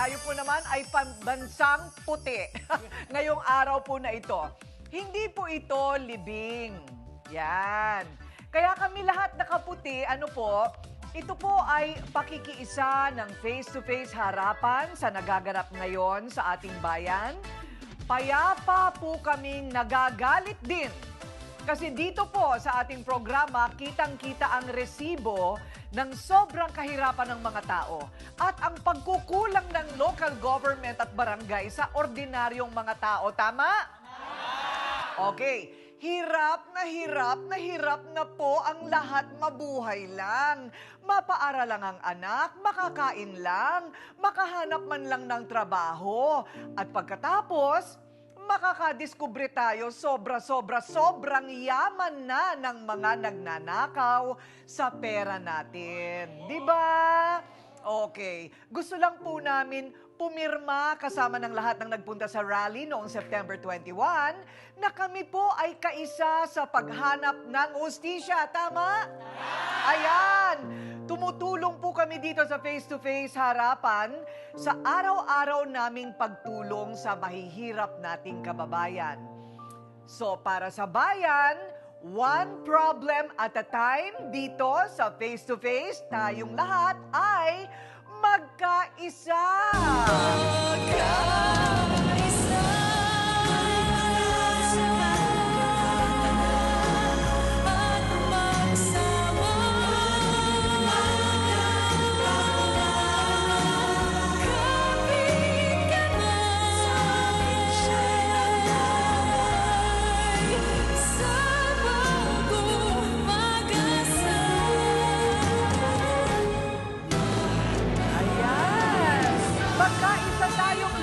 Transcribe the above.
Tayo po naman ay pambansang puti. Ngayong araw po na ito. Hindi po ito libing. Yan. Kaya kami lahat nakaputi, ito po ay pakikiisa ng face-to-face harapan sa nagaganap ngayon sa ating bayan. Payapa po kaming nagagalit din. Kasi dito po sa ating programa, kitang-kita ang resibo ng sobrang kahirapan ng mga tao at ang pagkukulang ng local government at barangay sa ordinaryong mga tao. Tama? Okay. Hirap na po ang lahat mabuhay lang. Mapaaral lang ang anak, makakain lang, makahanap man lang ng trabaho. At pagkatapos, makakadiskubre tayo sobrang yaman na ng mga nagnanakaw sa pera natin. Di ba? Okay. Gusto lang po namin pumirma kasama ng lahat ng nagpunta sa rally noong September 21 na kami po ay kaisa sa paghanap ng hustisya. Tama? Ayan! Tumutulong po kami dito sa face-to-face harapan sa araw-araw naming pagtulong sa mahihirap nating kababayan. So para sa bayan, one problem at a time dito sa face-to-face, tayong lahat ay magkaisa! Magkaisa tayong